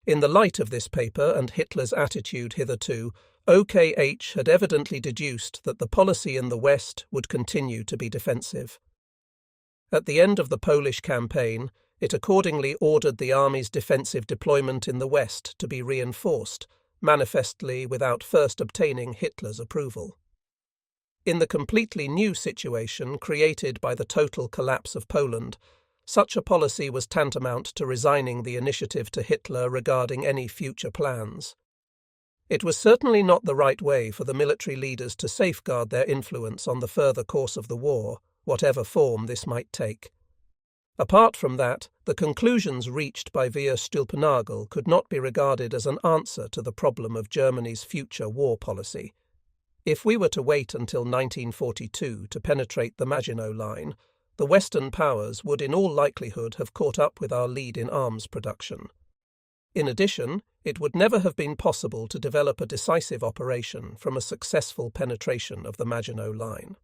In the light of this paper and Hitler's attitude hitherto, OKH had evidently deduced that the policy in the West would continue to be defensive. At the end of the Polish campaign, it accordingly ordered the army's defensive deployment in the West to be reinforced, manifestly without first obtaining Hitler's approval. In the completely new situation created by the total collapse of Poland, such a policy was tantamount to resigning the initiative to Hitler regarding any future plans. It was certainly not the right way for the military leaders to safeguard their influence on the further course of the war, whatever form this might take. Apart from that, the conclusions reached by Via Stülpenagel could not be regarded as an answer to the problem of Germany's future war policy. If we were to wait until 1942 to penetrate the Maginot Line, the Western powers would in all likelihood have caught up with our lead in arms production. In addition, it would never have been possible to develop a decisive operation from a successful penetration of the Maginot Line.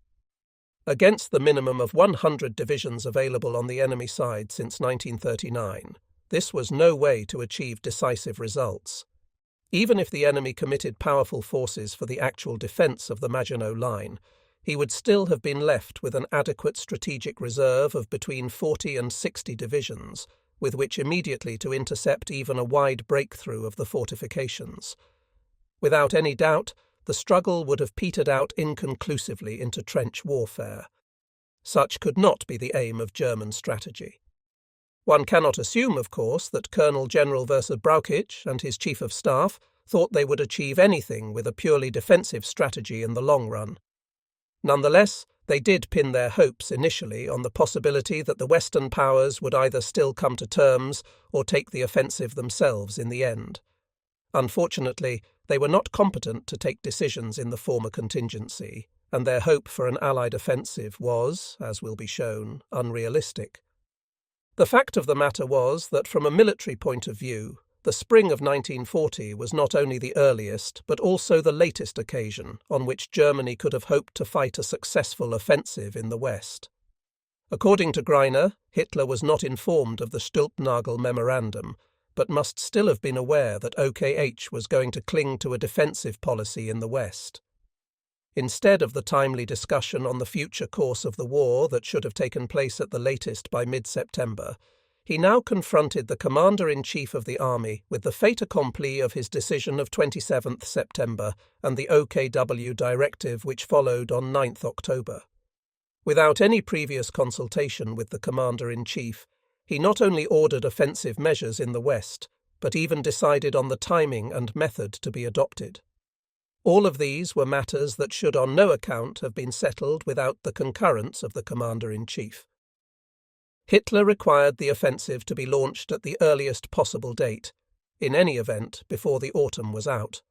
Against the minimum of 100 divisions available on the enemy side since 1939, this was no way to achieve decisive results. Even if the enemy committed powerful forces for the actual defence of the Maginot Line, he would still have been left with an adequate strategic reserve of between 40 and 60 divisions, with which immediately to intercept even a wide breakthrough of the fortifications. Without any doubt, the struggle would have petered out inconclusively into trench warfare. Such could not be the aim of German strategy. One cannot assume, of course, that Colonel-General WWII and his Chief of Staff thought they would achieve anything with a purely defensive strategy in the long run. Nonetheless, they did pin their hopes initially on the possibility that the Western powers would either still come to terms or take the offensive themselves in the end. Unfortunately, they were not competent to take decisions in the former contingency, and their hope for an Allied offensive was, as will be shown, unrealistic. The fact of the matter was that from a military point of view, the spring of 1940 was not only the earliest but also the latest occasion on which Germany could have hoped to fight a successful offensive in the West. According to Greiner, Hitler was not informed of the Stülpenagel memorandum, but must still have been aware that OKH was going to cling to a defensive policy in the West. Instead of the timely discussion on the future course of the war that should have taken place at the latest by mid-September, he now confronted the Commander-in-Chief of the Army with the fait accompli of his decision of 27th September and the OKW directive which followed on 9th October. Without any previous consultation with the Commander-in-Chief, he not only ordered offensive measures in the West, but even decided on the timing and method to be adopted. All of these were matters that should on no account have been settled without the concurrence of the Commander-in-Chief. Hitler required the offensive to be launched at the earliest possible date, in any event before the autumn was out.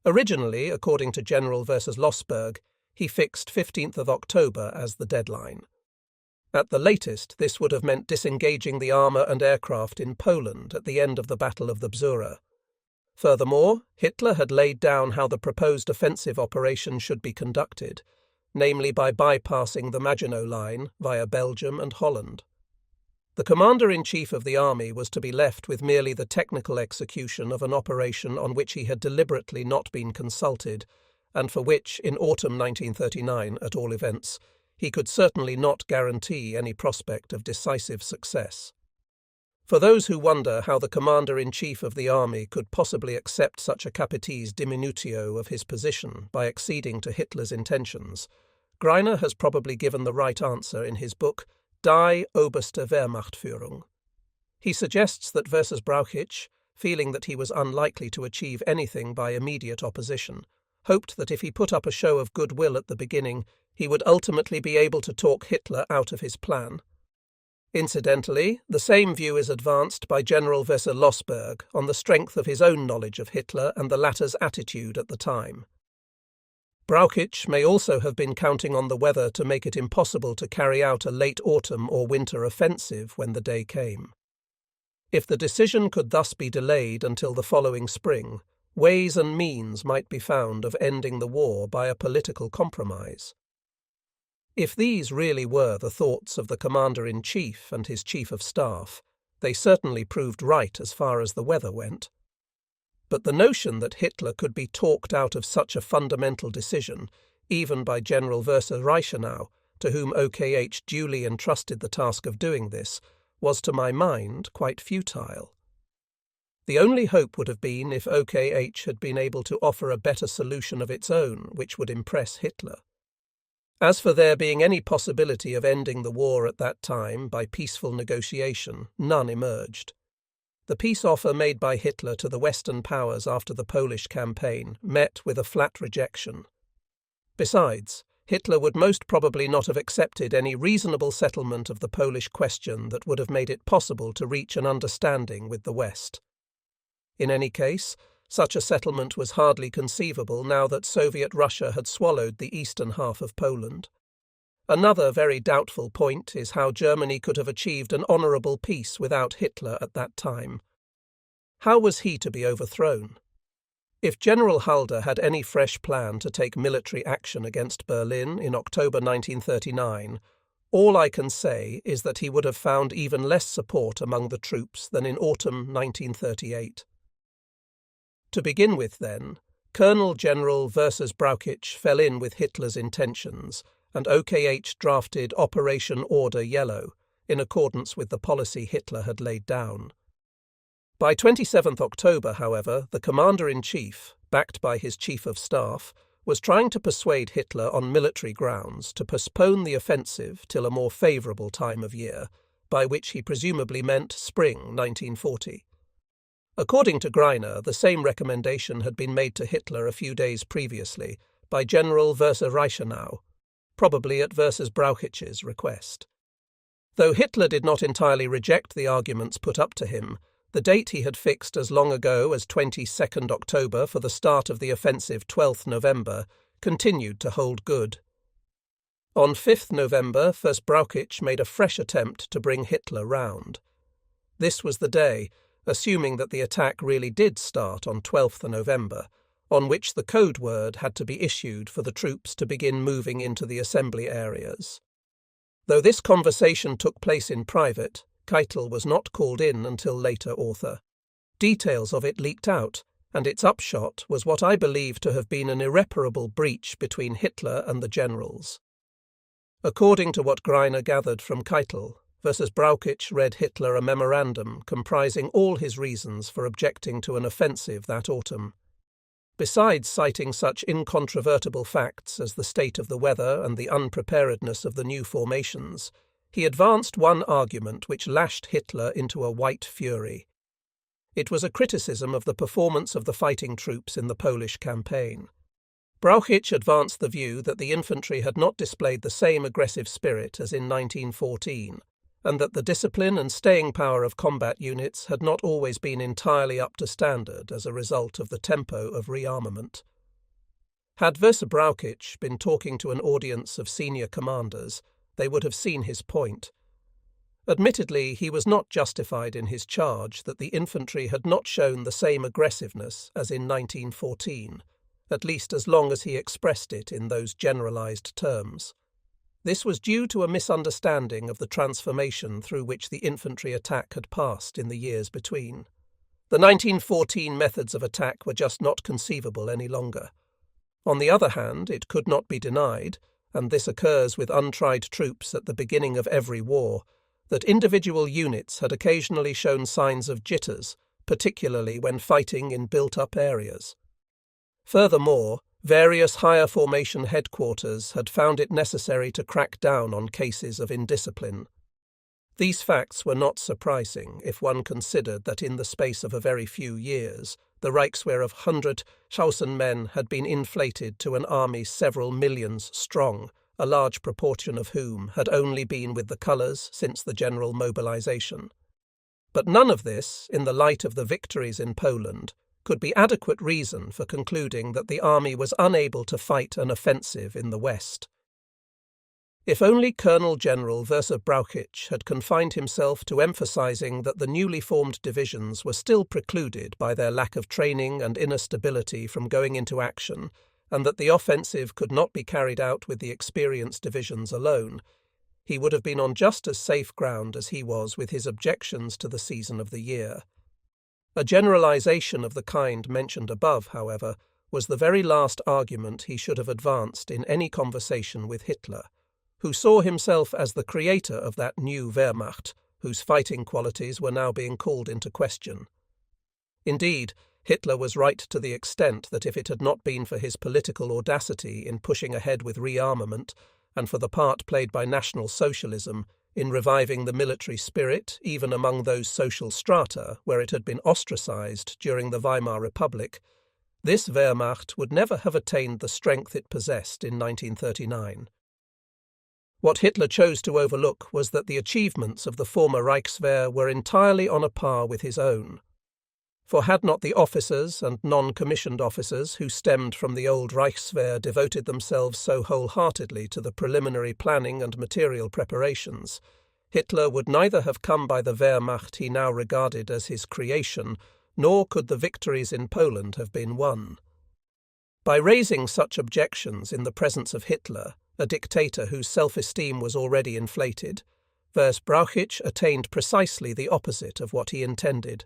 Originally, according to General versus Lossberg, he fixed 15th of October as the deadline. At the latest, this would have meant disengaging the armour and aircraft in Poland at the end of the Battle of the Bzura. Furthermore, Hitler had laid down how the proposed offensive operation should be conducted, namely by bypassing the Maginot Line via Belgium and Holland. The Commander-in-Chief of the Army was to be left with merely the technical execution of an operation on which he had deliberately not been consulted, and for which, in autumn 1939 at all events, he could certainly not guarantee any prospect of decisive success. For those who wonder how the Commander-in-Chief of the Army could possibly accept such a capitis diminutio of his position by acceding to Hitler's intentions, Greiner has probably given the right answer in his book Die Oberste Wehrmachtführung. He suggests that versus WWII, feeling that he was unlikely to achieve anything by immediate opposition, hoped that if he put up a show of goodwill at the beginning, he would ultimately be able to talk Hitler out of his plan. Incidentally, the same view is advanced by General versus Lossberg on the strength of his own knowledge of Hitler and the latter's attitude at the time. WWII may also have been counting on the weather to make it impossible to carry out a late autumn or winter offensive when the day came. If the decision could thus be delayed until the following spring, ways and means might be found of ending the war by a political compromise. If these really were the thoughts of the Commander-in-Chief and his Chief of Staff, They certainly proved right as far as the weather went. But the notion that Hitler could be talked out of such a fundamental decision, even by General Reichenau, to whom OKH duly entrusted the task of doing this, was to my mind quite futile. The only hope would have been if OKH had been able to offer a better solution of its own which would impress Hitler. As for there being any possibility of ending the war at that time by peaceful negotiation, none emerged. The peace offer made by Hitler to the Western powers after the Polish campaign met with a flat rejection. Besides, Hitler would most probably not have accepted any reasonable settlement of the Polish question that would have made it possible to reach an understanding with the West. In any case, such a settlement was hardly conceivable now that Soviet Russia had swallowed the eastern half of Poland. Another very doubtful point is how Germany could have achieved an honourable peace without Hitler at that time. How was he to be overthrown? If General Halder had any fresh plan to take military action against Berlin in October 1939, all I can say is that he would have found even less support among the troops than in autumn 1938. To begin with, then, Colonel General Brauchitsch fell in with Hitler's intentions, and OKH drafted Operation Order Yellow, in accordance with the policy Hitler had laid down. By 27th October, however, the Commander-in-Chief, backed by his Chief of Staff, was trying to persuade Hitler on military grounds to postpone the offensive till a more favourable time of year, by which he presumably meant spring 1940. According to Greiner, the same recommendation had been made to Hitler a few days previously by General Reichenau, probably at Brauchitsch's request. Though Hitler did not entirely reject the arguments put up to him, the date he had fixed as long ago as 22nd October for the start of the offensive 12th November continued to hold good. On 5th November, Brauchitsch made a fresh attempt to bring Hitler round. This was the day, assuming that the attack really did start on 12th November, on which the code word had to be issued for the troops to begin moving into the assembly areas. Though this conversation took place in private, Keitel was not called in until later author. Details of it leaked out, and its upshot was what I believe to have been an irreparable breach between Hitler and the generals. According to what Greiner gathered from Keitel, Brauchitsch read Hitler a memorandum comprising all his reasons for objecting to an offensive that autumn. Besides citing such incontrovertible facts as the state of the weather and the unpreparedness of the new formations, he advanced one argument which lashed Hitler into a white fury. It was a criticism of the performance of the fighting troops in the Polish campaign. Brauchitsch advanced the view that the infantry had not displayed the same aggressive spirit as in 1914, and that the discipline and staying power of combat units had not always been entirely up to standard as a result of the tempo of rearmament. Had Brauchitsch been talking to an audience of senior commanders, they would have seen his point. Admittedly, he was not justified in his charge that the infantry had not shown the same aggressiveness as in 1914, at least as long as he expressed it in those generalized terms. This was due to a misunderstanding of the transformation through which the infantry attack had passed in the years between. The 1914 methods of attack were just not conceivable any longer. On the other hand, it could not be denied, and this occurs with untried troops at the beginning of every war, that individual units had occasionally shown signs of jitters, particularly when fighting in built-up areas. Furthermore, various higher formation headquarters had found it necessary to crack down on cases of indiscipline. These facts were not surprising if one considered that in the space of a very few years, the Reichswehr of 100,000 men had been inflated to an army several millions strong, a large proportion of whom had only been with the colours since the general mobilization. But none of this, in the light of the victories in Poland, could be adequate reason for concluding that the army was unable to fight an offensive in the West. If only Colonel General Brauchitsch had confined himself to emphasizing that the newly formed divisions were still precluded by their lack of training and inner stability from going into action, and that the offensive could not be carried out with the experienced divisions alone, he would have been on just as safe ground as he was with his objections to the season of the year. A generalization of the kind mentioned above, however, was the very last argument he should have advanced in any conversation with Hitler, who saw himself as the creator of that new Wehrmacht, whose fighting qualities were now being called into question. Indeed, Hitler was right to the extent that if it had not been for his political audacity in pushing ahead with rearmament, and for the part played by National Socialism in reviving the military spirit even among those social strata where it had been ostracized during the Weimar Republic, this Wehrmacht would never have attained the strength it possessed in 1939. What Hitler chose to overlook was that the achievements of the former Reichswehr were entirely on a par with his own. For had not the officers and non-commissioned officers who stemmed from the old Reichswehr devoted themselves so wholeheartedly to the preliminary planning and material preparations, Hitler would neither have come by the Wehrmacht he now regarded as his creation, nor could the victories in Poland have been won. By raising such objections in the presence of Hitler, a dictator whose self-esteem was already inflated, Wurst-Brauchitsch attained precisely the opposite of what he intended.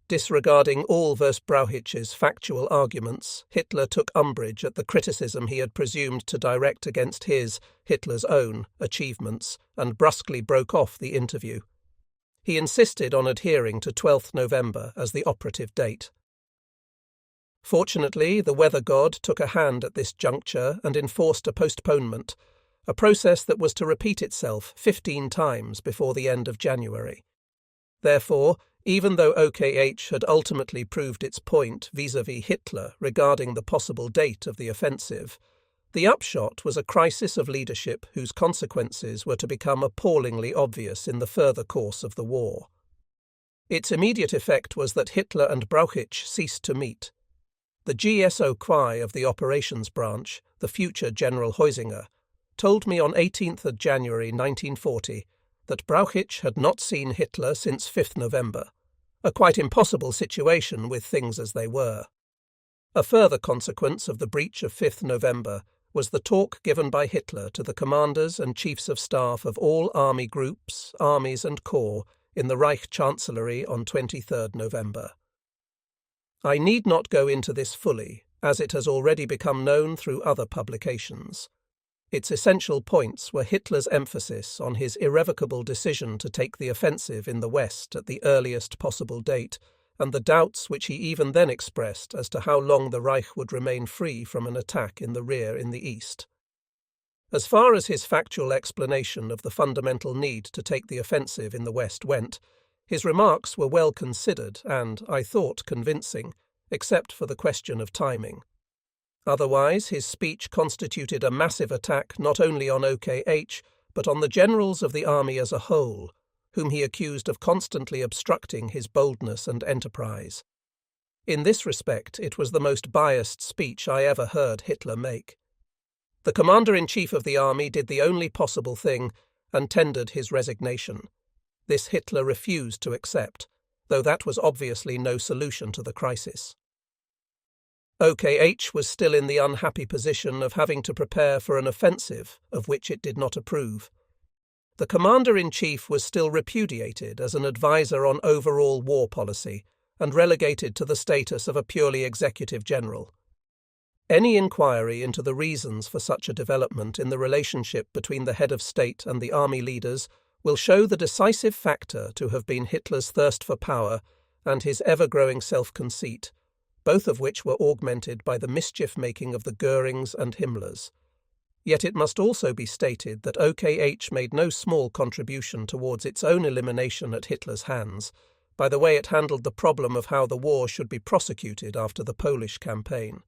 Disregarding all Wurst-Brauchitsch's factual arguments, Hitler took umbrage at the criticism he had presumed to direct against his, Hitler's own, achievements, and brusquely broke off the interview. He insisted on adhering to 12th November as the operative date. Fortunately, the weather god took a hand at this juncture and enforced a postponement, a process that was to repeat itself 15 times before the end of January. Therefore, even though OKH had ultimately proved its point vis-à-vis Hitler regarding the possible date of the offensive, the upshot was a crisis of leadership whose consequences were to become appallingly obvious in the further course of the war. Its immediate effect was that Hitler and Brauchitsch ceased to meet. The GSOQI of the operations branch, the future General Heusinger, told me on 18th of January 1940 that Brauchitsch had not seen Hitler since 5th November, a quite impossible situation with things as they were. A further consequence of the breach of 5th November was the talk given by Hitler to the commanders and chiefs of staff of all army groups, armies and corps in the Reich Chancellery on 23rd November. I need not go into this fully, as it has already become known through other publications. Its essential points were Hitler's emphasis on his irrevocable decision to take the offensive in the West at the earliest possible date, and the doubts which he even then expressed as to how long the Reich would remain free from an attack in the rear in the East. As far as his factual explanation of the fundamental need to take the offensive in the West went, his remarks were well considered and, I thought, convincing, except for the question of timing. Otherwise, his speech constituted a massive attack not only on OKH, but on the generals of the army as a whole, whom he accused of constantly obstructing his boldness and enterprise. In this respect, it was the most biased speech I ever heard Hitler make. The commander-in-chief of the army did the only possible thing and tendered his resignation. This Hitler refused to accept, though that was obviously no solution to the crisis. OKH was still in the unhappy position of having to prepare for an offensive of which it did not approve. The commander-in-chief was still repudiated as an advisor on overall war policy and relegated to the status of a purely executive general. Any inquiry into the reasons for such a development in the relationship between the head of state and the army leaders will show the decisive factor to have been Hitler's thirst for power and his ever-growing self-conceit, both of which were augmented by the mischief-making of the Goerings and Himmlers. Yet it must also be stated that OKH made no small contribution towards its own elimination at Hitler's hands, by the way it handled the problem of how the war should be prosecuted after the Polish campaign.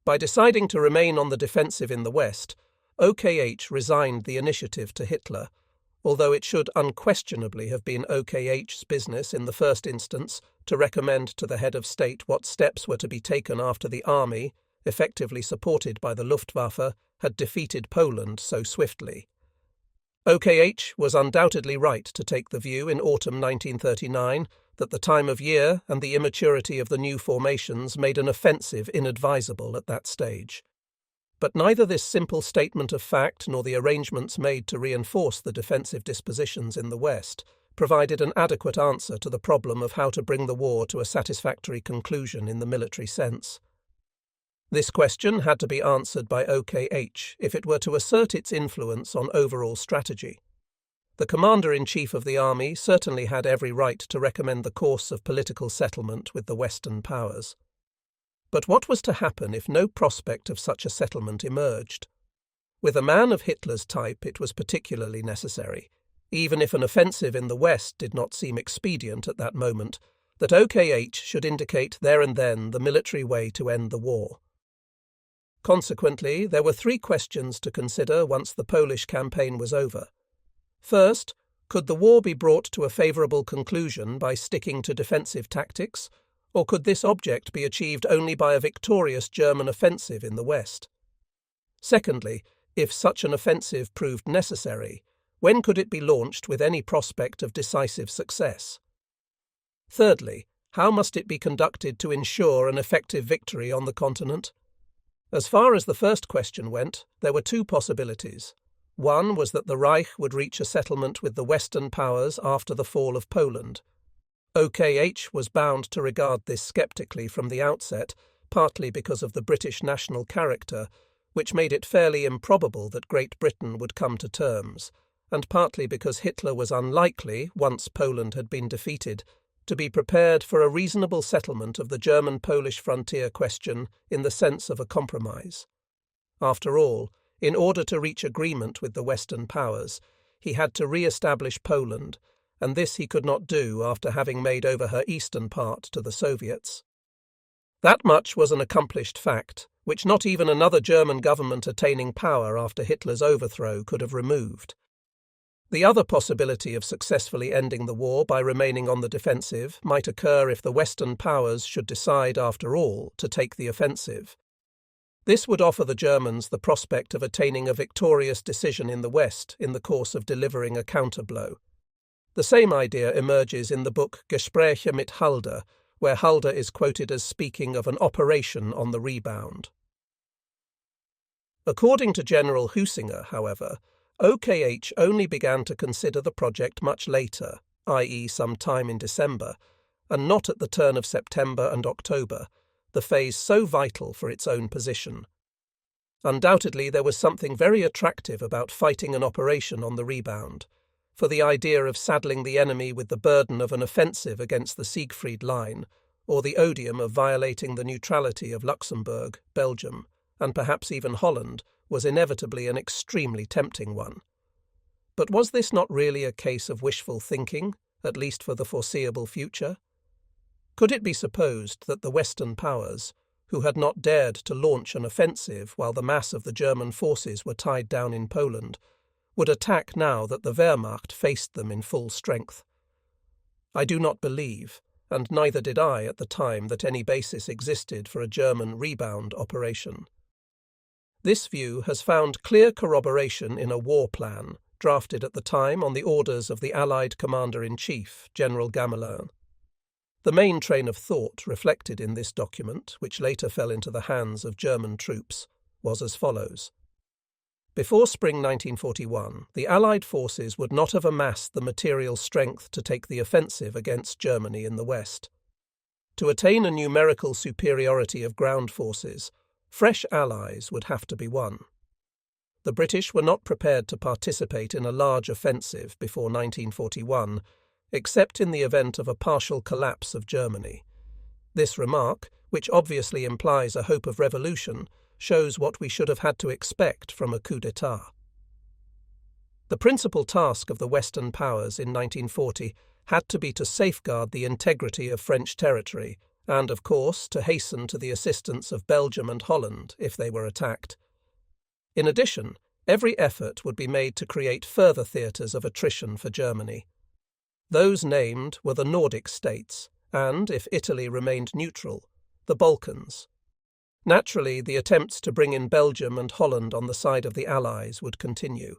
By deciding to remain on the defensive in the West, OKH resigned the initiative to Hitler, although it should unquestionably have been OKH's business in the first instance to recommend to the head of state what steps were to be taken after the army, effectively supported by the Luftwaffe, had defeated Poland so swiftly. OKH was undoubtedly right to take the view in autumn 1939 that the time of year and the immaturity of the new formations made an offensive inadvisable at that stage. But neither this simple statement of fact nor the arrangements made to reinforce the defensive dispositions in the West provided an adequate answer to the problem of how to bring the war to a satisfactory conclusion in the military sense. This question had to be answered by OKH if it were to assert its influence on overall strategy. The Commander-in-Chief of the Army certainly had every right to recommend the course of political settlement with the Western powers. But what was to happen if no prospect of such a settlement emerged? With a man of Hitler's type, it was particularly necessary, even if an offensive in the West did not seem expedient at that moment, that OKH should indicate there and then the military way to end the war. Consequently, there were three questions to consider once the Polish campaign was over. First, could the war be brought to a favourable conclusion by sticking to defensive tactics, or could this object be achieved only by a victorious German offensive in the West? Secondly, if such an offensive proved necessary, when could it be launched with any prospect of decisive success? Thirdly, how must it be conducted to ensure an effective victory on the continent? As far as the first question went, there were two possibilities. One was that the Reich would reach a settlement with the Western powers after the fall of Poland. OKH was bound to regard this sceptically from the outset, partly because of the British national character, which made it fairly improbable that Great Britain would come to terms, and partly because Hitler was unlikely, once Poland had been defeated, to be prepared for a reasonable settlement of the German-Polish frontier question in the sense of a compromise. After all, in order to reach agreement with the Western powers, he had to re-establish Poland, and this he could not do after having made over her eastern part to the Soviets. That much was an accomplished fact, which not even another German government attaining power after Hitler's overthrow could have removed. The other possibility of successfully ending the war by remaining on the defensive might occur if the Western powers should decide, after all, to take the offensive. This would offer the Germans the prospect of attaining a victorious decision in the West in the course of delivering a counterblow. The same idea emerges in the book Gespräche mit Halder, where Halder is quoted as speaking of an operation on the rebound. According to General Husinger, however, OKH only began to consider the project much later, i.e. sometime in December, and not at the turn of September and October, the phase so vital for its own position. Undoubtedly there was something very attractive about fighting an operation on the rebound, for the idea of saddling the enemy with the burden of an offensive against the Siegfried Line, or the odium of violating the neutrality of Luxembourg, Belgium, and perhaps even Holland, was inevitably an extremely tempting one. But was this not really a case of wishful thinking, at least for the foreseeable future? Could it be supposed that the Western powers, who had not dared to launch an offensive while the mass of the German forces were tied down in Poland, would attack now that the Wehrmacht faced them in full strength? I do not believe, and neither did I at the time, that any basis existed for a German rebound operation. This view has found clear corroboration in a war plan, drafted at the time on the orders of the Allied Commander-in-Chief, General Gamelin. The main train of thought reflected in this document, which later fell into the hands of German troops, was as follows. Before spring 1941, the Allied forces would not have amassed the material strength to take the offensive against Germany in the West. To attain a numerical superiority of ground forces, fresh allies would have to be won. The British were not prepared to participate in a large offensive before 1941, except in the event of a partial collapse of Germany. This remark, which obviously implies a hope of revolution, shows what we should have had to expect from a coup d'etat. The principal task of the Western powers in 1940 had to be to safeguard the integrity of French territory and, of course, to hasten to the assistance of Belgium and Holland if they were attacked. In addition, every effort would be made to create further theatres of attrition for Germany. Those named were the Nordic states and, if Italy remained neutral, the Balkans. Naturally, the attempts to bring in Belgium and Holland on the side of the Allies would continue.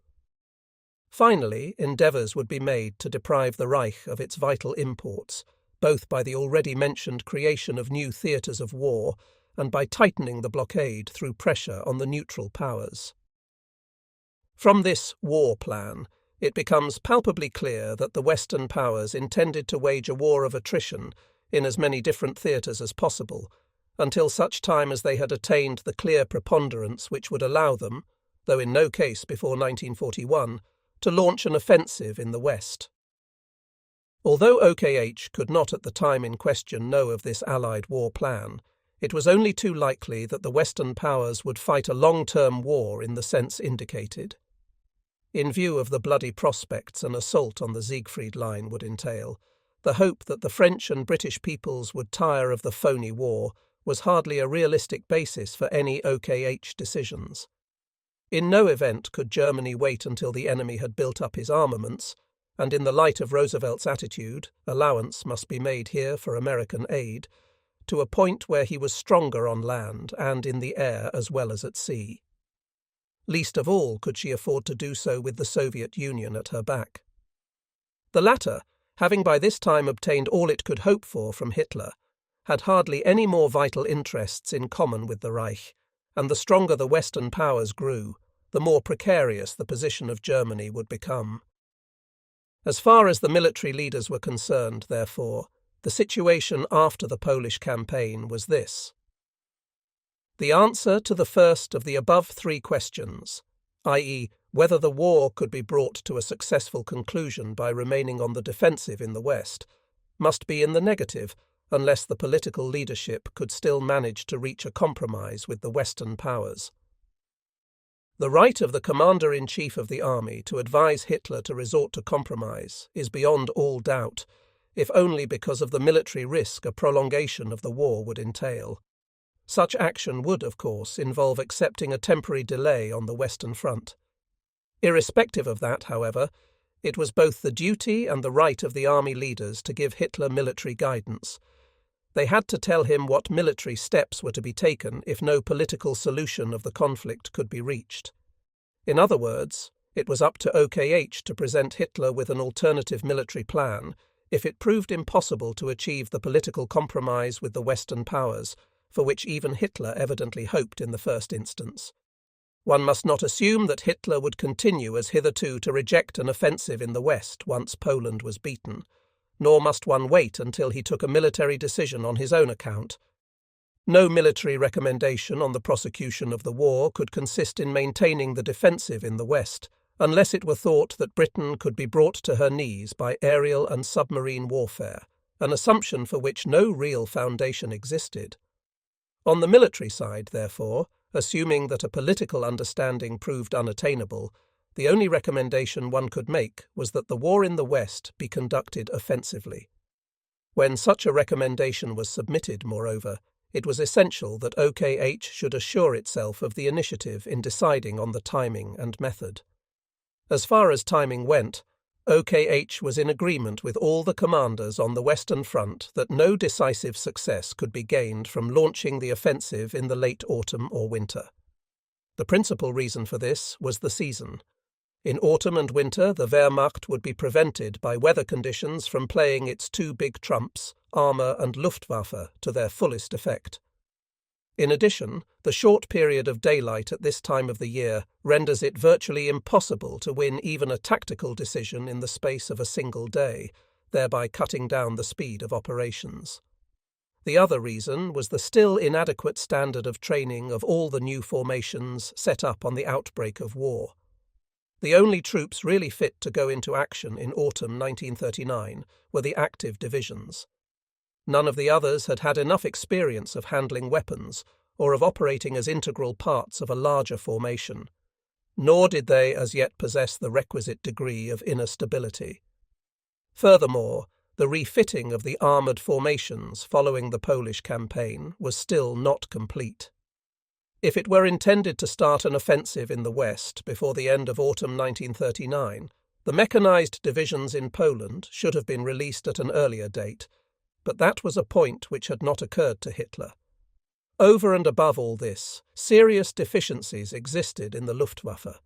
Finally, endeavours would be made to deprive the Reich of its vital imports, both by the already mentioned creation of new theatres of war and by tightening the blockade through pressure on the neutral powers. From this war plan, it becomes palpably clear that the Western powers intended to wage a war of attrition in as many different theatres as possible, until such time as they had attained the clear preponderance which would allow them, though in no case before 1941, to launch an offensive in the West. Although OKH could not at the time in question know of this Allied war plan, it was only too likely that the Western powers would fight a long-term war in the sense indicated. In view of the bloody prospects an assault on the Siegfried Line would entail, the hope that the French and British peoples would tire of the phony war was hardly a realistic basis for any OKH decisions. In no event could Germany wait until the enemy had built up his armaments, and in the light of Roosevelt's attitude, allowance must be made here for American aid, to a point where he was stronger on land and in the air as well as at sea. Least of all could she afford to do so with the Soviet Union at her back. The latter, having by this time obtained all it could hope for from Hitler, had hardly any more vital interests in common with the Reich, and the stronger the Western powers grew, the more precarious the position of Germany would become. As far as the military leaders were concerned, therefore, the situation after the Polish campaign was this. The answer to the first of the above three questions, i.e., whether the war could be brought to a successful conclusion by remaining on the defensive in the West, must be in the negative unless the political leadership could still manage to reach a compromise with the Western powers. The right of the commander-in-chief of the army to advise Hitler to resort to compromise is beyond all doubt, if only because of the military risk a prolongation of the war would entail. Such action would, of course, involve accepting a temporary delay on the Western Front. Irrespective of that, however, it was both the duty and the right of the army leaders to give Hitler military guidance. They had to tell him what military steps were to be taken if no political solution of the conflict could be reached. In other words, it was up to OKH to present Hitler with an alternative military plan if it proved impossible to achieve the political compromise with the Western powers, for which even Hitler evidently hoped in the first instance. One must not assume that Hitler would continue as hitherto to reject an offensive in the West once Poland was beaten, nor must one wait until he took a military decision on his own account. No military recommendation on the prosecution of the war could consist in maintaining the defensive in the West, unless it were thought that Britain could be brought to her knees by aerial and submarine warfare, an assumption for which no real foundation existed. On the military side, therefore, assuming that a political understanding proved unattainable, the only recommendation one could make was that the war in the West be conducted offensively. When such a recommendation was submitted, moreover, it was essential that OKH should assure itself of the initiative in deciding on the timing and method. As far as timing went, OKH was in agreement with all the commanders on the Western Front that no decisive success could be gained from launching the offensive in the late autumn or winter. The principal reason for this was the season. In autumn and winter, the Wehrmacht would be prevented by weather conditions from playing its two big trumps, armour and Luftwaffe, to their fullest effect. In addition, the short period of daylight at this time of the year renders it virtually impossible to win even a tactical decision in the space of a single day, thereby cutting down the speed of operations. The other reason was the still inadequate standard of training of all the new formations set up on the outbreak of war. The only troops really fit to go into action in autumn 1939 were the active divisions. None of the others had had enough experience of handling weapons or of operating as integral parts of a larger formation, nor did they as yet possess the requisite degree of inner stability. Furthermore, the refitting of the armoured formations following the Polish campaign was still not complete. If it were intended to start an offensive in the West before the end of autumn 1939, the mechanized divisions in Poland should have been released at an earlier date, but that was a point which had not occurred to Hitler. Over and above all this, serious deficiencies existed in the Luftwaffe.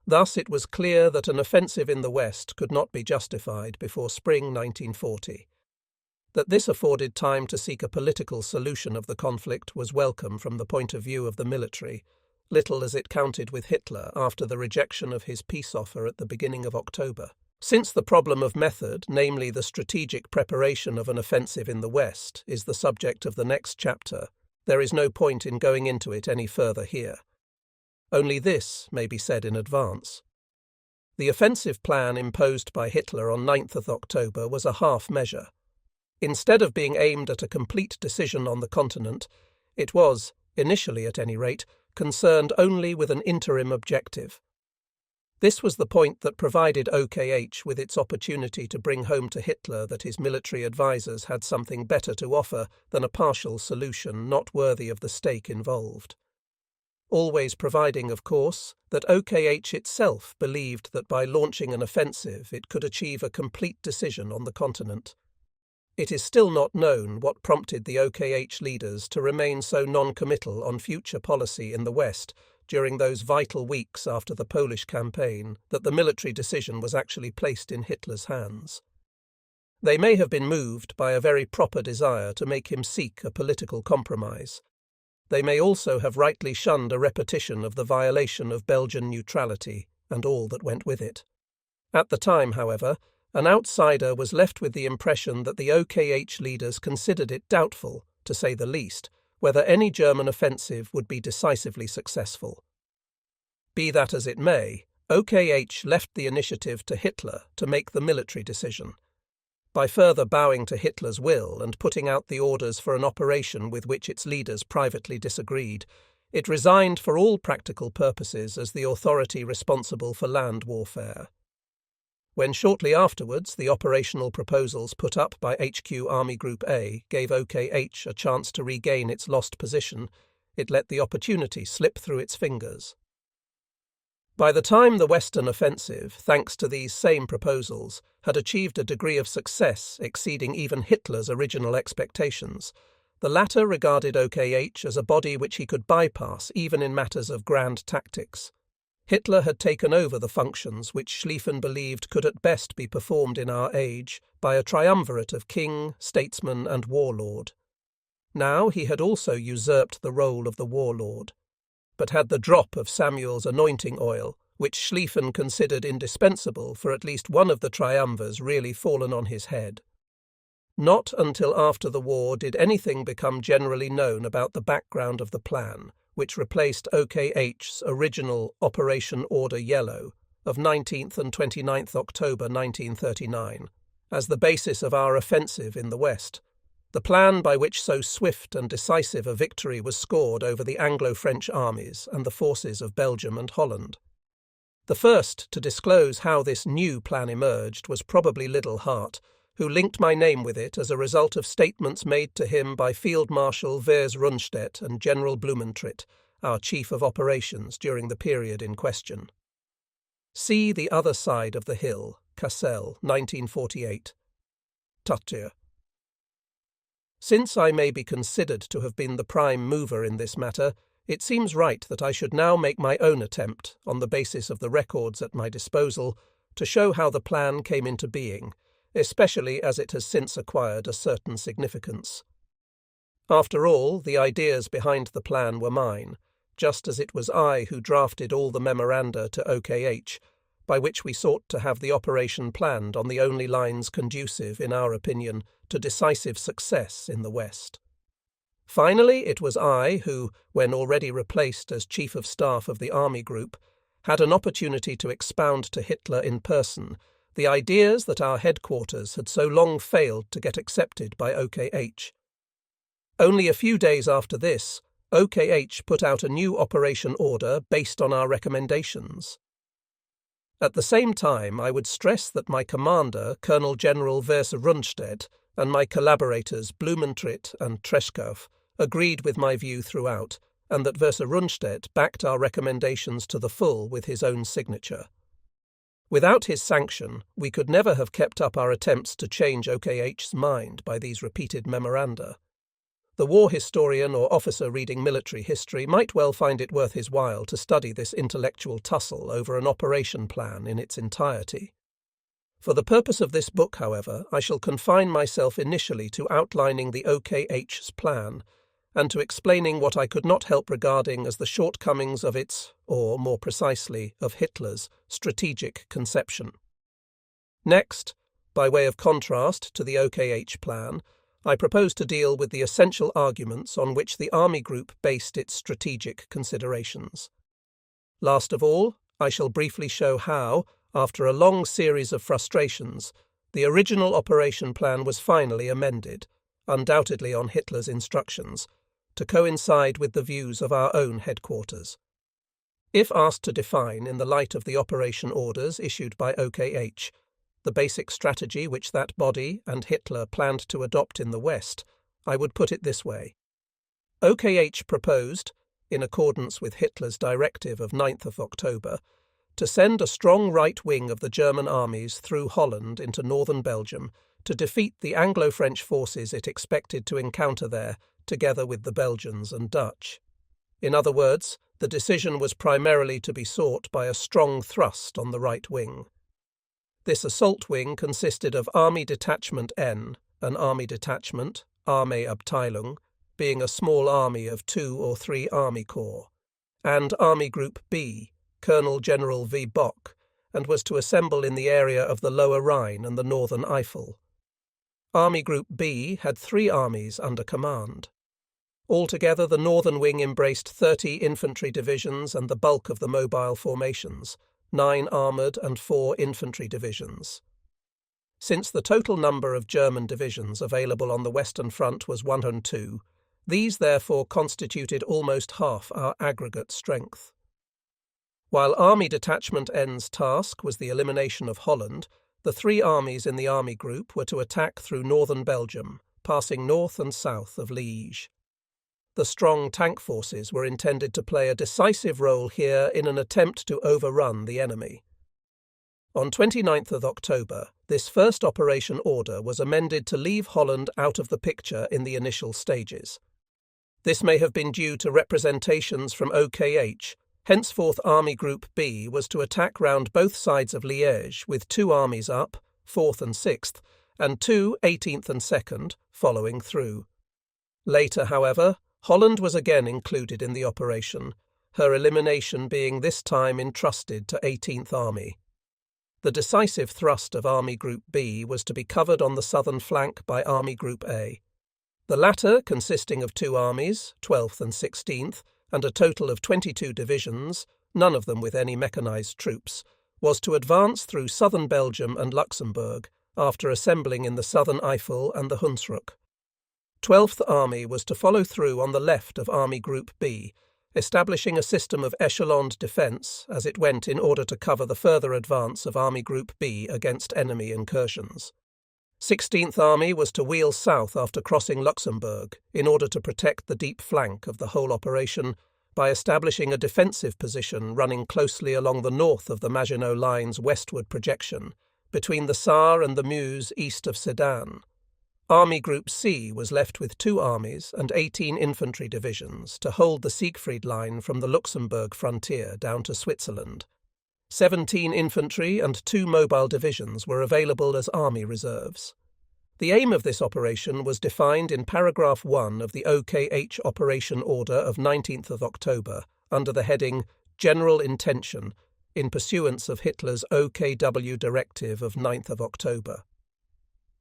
Thus it was clear that an offensive in the West could not be justified before spring 1940. That this afforded time to seek a political solution of the conflict was welcome from the point of view of the military, little as it counted with Hitler after the rejection of his peace offer at the beginning of October. Since the problem of method, namely the strategic preparation of an offensive in the West, is the subject of the next chapter, there is no point in going into it any further here. Only this may be said in advance. The offensive plan imposed by Hitler on 9th of October was a half measure. Instead of being aimed at a complete decision on the continent, it was, initially at any rate, concerned only with an interim objective. This was the point that provided OKH with its opportunity to bring home to Hitler that his military advisers had something better to offer than a partial solution not worthy of the stake involved. Always providing, of course, that OKH itself believed that by launching an offensive it could achieve a complete decision on the continent. It is still not known what prompted the OKH leaders to remain so non-committal on future policy in the West during those vital weeks after the Polish campaign that the military decision was actually placed in Hitler's hands. They may have been moved by a very proper desire to make him seek a political compromise. They may also have rightly shunned a repetition of the violation of Belgian neutrality and all that went with it. At the time, however, an outsider was left with the impression that the OKH leaders considered it doubtful, to say the least, whether any German offensive would be decisively successful. Be that as it may, OKH left the initiative to Hitler to make the military decision. By further bowing to Hitler's will and putting out the orders for an operation with which its leaders privately disagreed, it resigned for all practical purposes as the authority responsible for land warfare. When shortly afterwards the operational proposals put up by HQ Army Group A gave OKH a chance to regain its lost position, it let the opportunity slip through its fingers. By the time the Western offensive, thanks to these same proposals, had achieved a degree of success exceeding even Hitler's original expectations, the latter regarded OKH as a body which he could bypass even in matters of grand tactics. Hitler had taken over the functions which Schlieffen believed could at best be performed in our age by a triumvirate of king, statesman and warlord. Now he had also usurped the role of the warlord, but had the drop of Samuel's anointing oil, which Schlieffen considered indispensable for at least one of the triumvirs, really fallen on his head. Not until after the war did anything become generally known about the background of the plan, which replaced OKH's original Operation Order Yellow of 19th and 29th October 1939, as the basis of our offensive in the West, the plan by which so swift and decisive a victory was scored over the Anglo-French armies and the forces of Belgium and Holland. The first to disclose how this new plan emerged was probably Liddell Hart, who linked my name with it as a result of statements made to him by Field Marshal Vers Rundstedt and General Blumentritt, our Chief of Operations during the period in question. See The Other Side of the Hill, Cassel, 1948. Tuttier. Since I may be considered to have been the prime mover in this matter, it seems right that I should now make my own attempt, on the basis of the records at my disposal, to show how the plan came into being, especially as it has since acquired a certain significance. After all, the ideas behind the plan were mine, just as it was I who drafted all the memoranda to OKH, by which we sought to have the operation planned on the only lines conducive, in our opinion, to decisive success in the West. Finally, it was I who, when already replaced as Chief of Staff of the Army Group, had an opportunity to expound to Hitler in person the ideas that our headquarters had so long failed to get accepted by OKH. Only a few days after this, OKH put out a new operation order based on our recommendations. At the same time, I would stress that my commander, Colonel General Vers Rundstedt, and my collaborators Blumentritt and Treschkow agreed with my view throughout, and that Vers Rundstedt backed our recommendations to the full with his own signature. Without his sanction, we could never have kept up our attempts to change OKH's mind by these repeated memoranda. The war historian or officer reading military history might well find it worth his while to study this intellectual tussle over an operation plan in its entirety. For the purpose of this book, however, I shall confine myself initially to outlining the OKH's plan, and to explaining what I could not help regarding as the shortcomings of its, or more precisely, of Hitler's, strategic conception. Next, by way of contrast to the OKH plan, I propose to deal with the essential arguments on which the Army Group based its strategic considerations. Last of all, I shall briefly show how, after a long series of frustrations, the original operation plan was finally amended, undoubtedly on Hitler's instructions, to coincide with the views of our own headquarters. If asked to define, in the light of the operation orders issued by OKH, the basic strategy which that body and Hitler planned to adopt in the West, I would put it this way. OKH proposed, in accordance with Hitler's directive of 9th of October, to send a strong right wing of the German armies through Holland into northern Belgium to defeat the Anglo-French forces it expected to encounter there, together with the Belgians and Dutch. In other words, the decision was primarily to be sought by a strong thrust on the right wing. This assault wing consisted of Army Detachment N, an army detachment, Armeeabteilung, being a small army of 2 or 3 army corps, and Army Group B, Colonel General V. Bock, and was to assemble in the area of the Lower Rhine and the Northern Eifel. Army Group B had 3 armies under command. Altogether, the northern wing embraced 30 infantry divisions and the bulk of the mobile formations, 9 armoured and 4 infantry divisions. Since the total number of German divisions available on the Western Front was 102, these therefore constituted almost half our aggregate strength. While Army Detachment N's task was the elimination of Holland, the 3 armies in the Army Group were to attack through northern Belgium, passing north and south of Liège. The strong tank forces were intended to play a decisive role here in an attempt to overrun the enemy. On 29th of October, this first operation order was amended to leave Holland out of the picture in the initial stages. This may have been due to representations from OKH. Henceforth Army Group B was to attack round both sides of Liège with 2 armies up, 4th and 6th, and 2, 18th and 2nd, following through. Later, however, Holland was again included in the operation, her elimination being this time entrusted to 18th Army. The decisive thrust of Army Group B was to be covered on the southern flank by Army Group A. The latter, consisting of 2 armies, 12th and 16th, and a total of 22 divisions, none of them with any mechanized troops, was to advance through southern Belgium and Luxembourg, after assembling in the southern Eifel and the Hunsrück. 12th Army was to follow through on the left of Army Group B, establishing a system of echeloned defence as it went in order to cover the further advance of Army Group B against enemy incursions. 16th Army was to wheel south after crossing Luxembourg in order to protect the deep flank of the whole operation by establishing a defensive position running closely along the north of the Maginot Line's westward projection, between the Saar and the Meuse east of Sedan. Army Group C was left with 2 armies and 18 infantry divisions to hold the Siegfried Line from the Luxembourg frontier down to Switzerland. 17 infantry and 2 mobile divisions were available as army reserves. The aim of this operation was defined in paragraph 1 of the OKH Operation Order of 19th of October under the heading General Intention, in pursuance of Hitler's OKW Directive of 9th of October.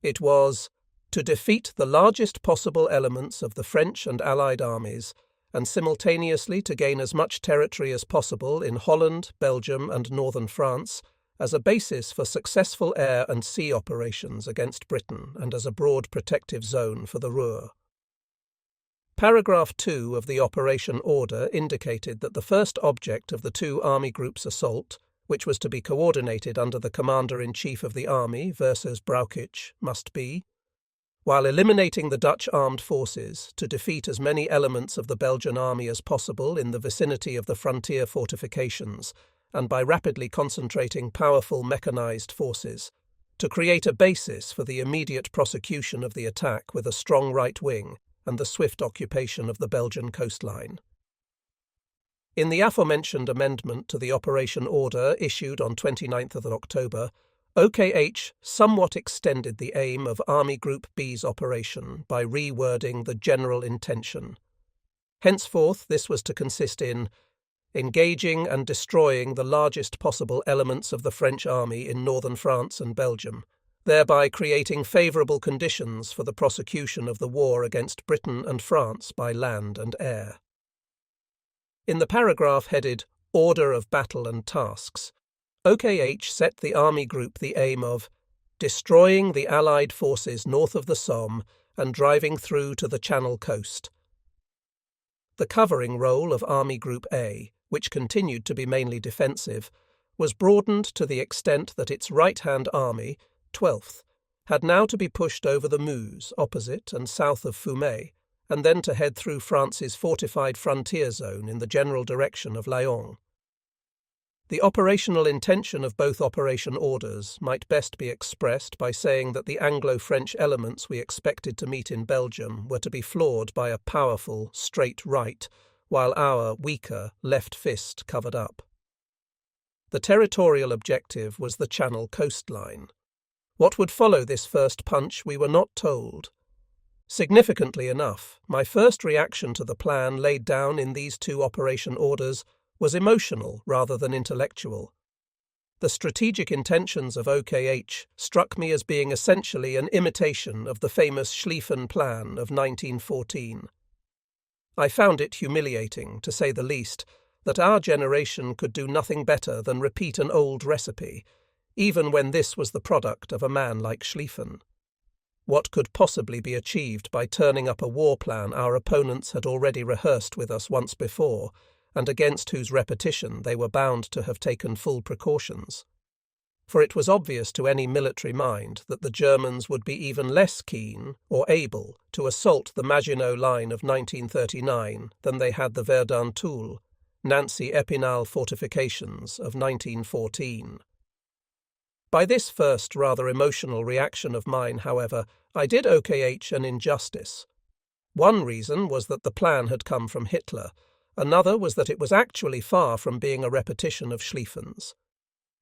It was to defeat the largest possible elements of the French and Allied armies, and simultaneously to gain as much territory as possible in Holland, Belgium and northern France, as a basis for successful air and sea operations against Britain and as a broad protective zone for the Ruhr. Paragraph 2 of the operation order indicated that the first object of the 2 army groups' assault, which was to be coordinated under the Commander-in-Chief of the Army versus Brauchitsch, must be, while eliminating the Dutch armed forces, to defeat as many elements of the Belgian army as possible in the vicinity of the frontier fortifications, and by rapidly concentrating powerful mechanized forces, to create a basis for the immediate prosecution of the attack with a strong right wing and the swift occupation of the Belgian coastline. In the aforementioned amendment to the operation order issued on 29th of October, OKH somewhat extended the aim of Army Group B's operation by rewording the general intention. Henceforth, this was to consist in engaging and destroying the largest possible elements of the French army in northern France and Belgium, thereby creating favourable conditions for the prosecution of the war against Britain and France by land and air. In the paragraph headed Order of Battle and Tasks, OKH set the Army Group the aim of destroying the Allied forces north of the Somme and driving through to the Channel coast. The covering role of Army Group A, which continued to be mainly defensive, was broadened to the extent that its right-hand army, 12th, had now to be pushed over the Meuse, opposite and south of Fumay, and then to head through France's fortified frontier zone in the general direction of Laon. The operational intention of both operation orders might best be expressed by saying that the Anglo-French elements we expected to meet in Belgium were to be floored by a powerful, straight right, while our weaker left fist covered up. The territorial objective was the Channel coastline. What would follow this first punch we were not told. Significantly enough, my first reaction to the plan laid down in these two operation orders was emotional rather than intellectual. The strategic intentions of OKH struck me as being essentially an imitation of the famous Schlieffen Plan of 1914. I found it humiliating, to say the least, that our generation could do nothing better than repeat an old recipe, even when this was the product of a man like Schlieffen. What could possibly be achieved by turning up a war plan our opponents had already rehearsed with us once before, and against whose repetition they were bound to have taken full precautions? For it was obvious to any military mind that the Germans would be even less keen or able to assault the Maginot Line of 1939 than they had the Verdun-Toul, Nancy-Epinal fortifications of 1914. By this first rather emotional reaction of mine, however, I did OKH an injustice. One reason was that the plan had come from Hitler. Another was that it was actually far from being a repetition of Schlieffen's.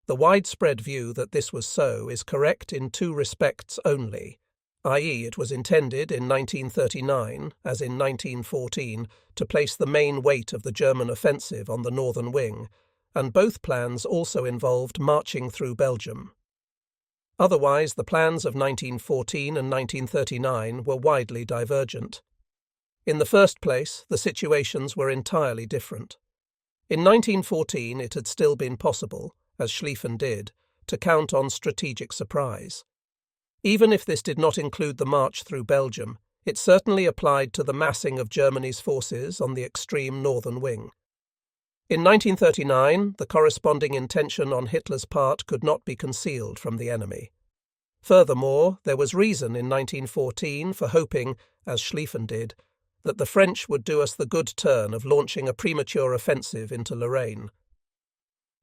The widespread view that this was so is correct in two respects only, i.e. it was intended in 1939, as in 1914, to place the main weight of the German offensive on the northern wing, and both plans also involved marching through Belgium. Otherwise, the plans of 1914 and 1939 were widely divergent. In the first place, the situations were entirely different. In 1914 it had still been possible, as Schlieffen did, to count on strategic surprise. Even if this did not include the march through Belgium, it certainly applied to the massing of Germany's forces on the extreme northern wing. In 1939, the corresponding intention on Hitler's part could not be concealed from the enemy. Furthermore, there was reason in 1914 for hoping, as Schlieffen did, that the French would do us the good turn of launching a premature offensive into Lorraine.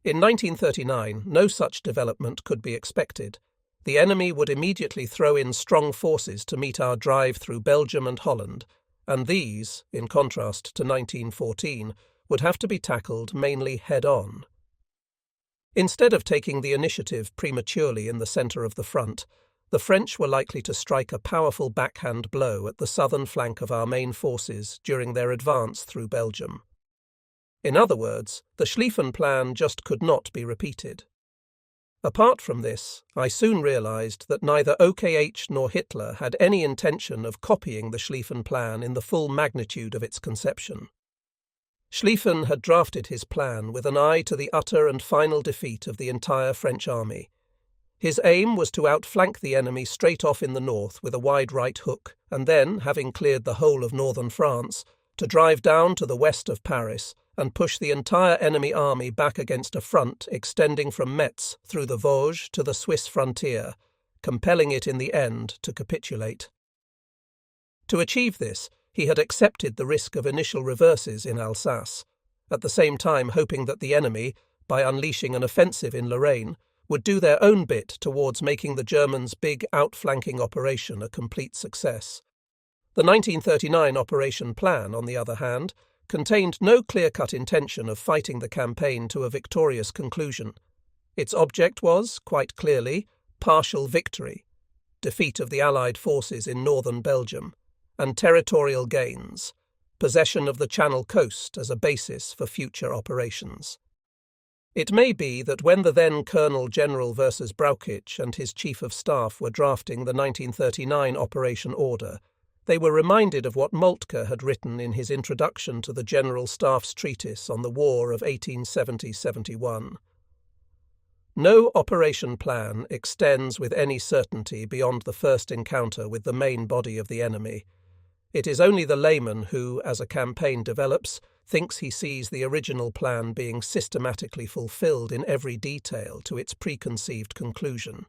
In 1939, no such development could be expected. The enemy would immediately throw in strong forces to meet our drive through Belgium and Holland, and these, in contrast to 1914, would have to be tackled mainly head-on. Instead of taking the initiative prematurely in the centre of the front, the French were likely to strike a powerful backhand blow at the southern flank of our main forces during their advance through Belgium. In other words, the Schlieffen Plan just could not be repeated. Apart from this, I soon realised that neither OKH nor Hitler had any intention of copying the Schlieffen Plan in the full magnitude of its conception. Schlieffen had drafted his plan with an eye to the utter and final defeat of the entire French army. His aim was to outflank the enemy straight off in the north with a wide right hook, and then, having cleared the whole of northern France, to drive down to the west of Paris and push the entire enemy army back against a front extending from Metz through the Vosges to the Swiss frontier, compelling it in the end to capitulate. To achieve this, he had accepted the risk of initial reverses in Alsace, at the same time hoping that the enemy, by unleashing an offensive in Lorraine, would do their own bit towards making the Germans' big outflanking operation a complete success. The 1939 operation plan, on the other hand, contained no clear-cut intention of fighting the campaign to a victorious conclusion. Its object was, quite clearly, partial victory, defeat of the Allied forces in northern Belgium, and territorial gains, possession of the Channel coast as a basis for future operations. It may be that when the then Colonel General versus Brauchitsch and his Chief of Staff were drafting the 1939 Operation Order, they were reminded of what Moltke had written in his introduction to the General Staff's treatise on the War of 1870-71. No operation plan extends with any certainty beyond the first encounter with the main body of the enemy. It is only the layman who, as a campaign develops, thinks he sees the original plan being systematically fulfilled in every detail to its preconceived conclusion.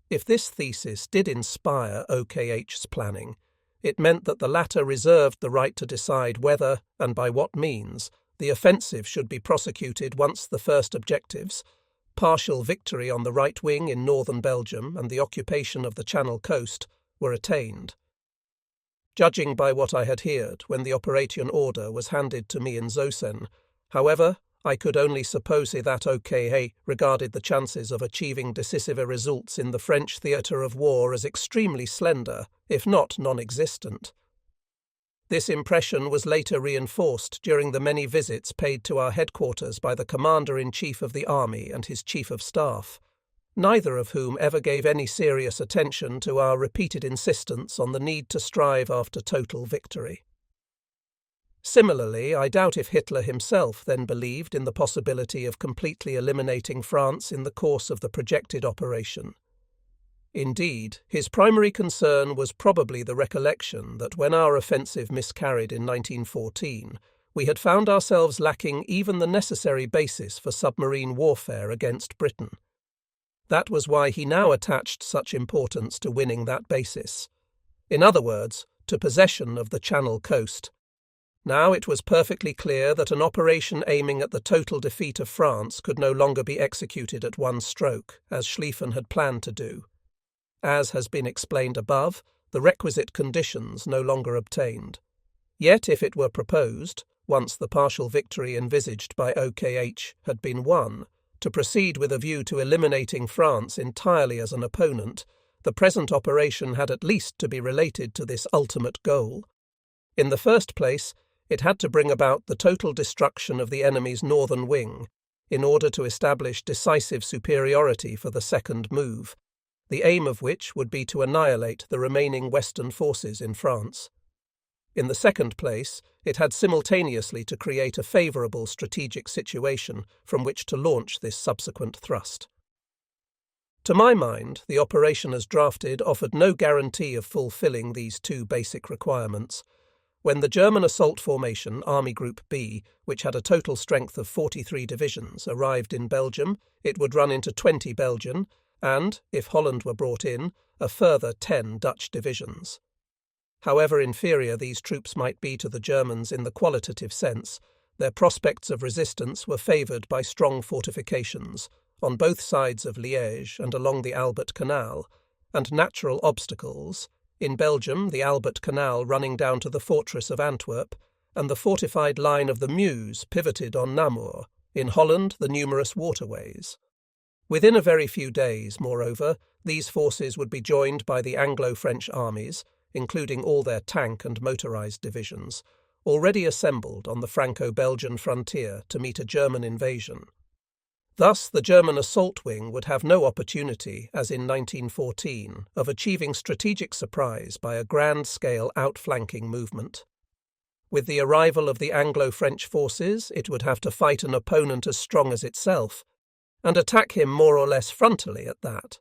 If this thesis did inspire OKH's planning, it meant that the latter reserved the right to decide whether, and by what means, the offensive should be prosecuted once the first objectives, partial victory on the right wing in northern Belgium and the occupation of the Channel coast, were attained. Judging by what I had heard when the Operation Order was handed to me in Zosen, however, I could only suppose that OKH regarded the chances of achieving decisive results in the French theatre of war as extremely slender, if not non-existent. This impression was later reinforced during the many visits paid to our headquarters by the Commander-in-Chief of the Army and his Chief of Staff, neither of whom ever gave any serious attention to our repeated insistence on the need to strive after total victory. Similarly, I doubt if Hitler himself then believed in the possibility of completely eliminating France in the course of the projected operation. Indeed, his primary concern was probably the recollection that when our offensive miscarried in 1914, we had found ourselves lacking even the necessary basis for submarine warfare against Britain. That was why he now attached such importance to winning that basis. In other words, to possession of the Channel coast. Now it was perfectly clear that an operation aiming at the total defeat of France could no longer be executed at one stroke, as Schlieffen had planned to do. As has been explained above, the requisite conditions no longer obtained. Yet if it were proposed, once the partial victory envisaged by OKH had been won, to proceed with a view to eliminating France entirely as an opponent, the present operation had at least to be related to this ultimate goal. In the first place, it had to bring about the total destruction of the enemy's northern wing, in order to establish decisive superiority for the second move, the aim of which would be to annihilate the remaining Western forces in France. In the second place, it had simultaneously to create a favourable strategic situation from which to launch this subsequent thrust. To my mind, the operation as drafted offered no guarantee of fulfilling these two basic requirements. When the German assault formation, Army Group B, which had a total strength of 43 divisions, arrived in Belgium, it would run into 20 Belgian and, if Holland were brought in, a further 10 Dutch divisions. However inferior these troops might be to the Germans in the qualitative sense, their prospects of resistance were favoured by strong fortifications, on both sides of Liège and along the Albert Canal, and natural obstacles, in Belgium the Albert Canal running down to the fortress of Antwerp, and the fortified line of the Meuse pivoted on Namur, in Holland the numerous waterways. Within a very few days, moreover, these forces would be joined by the Anglo-French armies, including all their tank and motorised divisions, already assembled on the Franco-Belgian frontier to meet a German invasion. Thus the German assault wing would have no opportunity, as in 1914, of achieving strategic surprise by a grand-scale outflanking movement. With the arrival of the Anglo-French forces, it would have to fight an opponent as strong as itself, and attack him more or less frontally at that.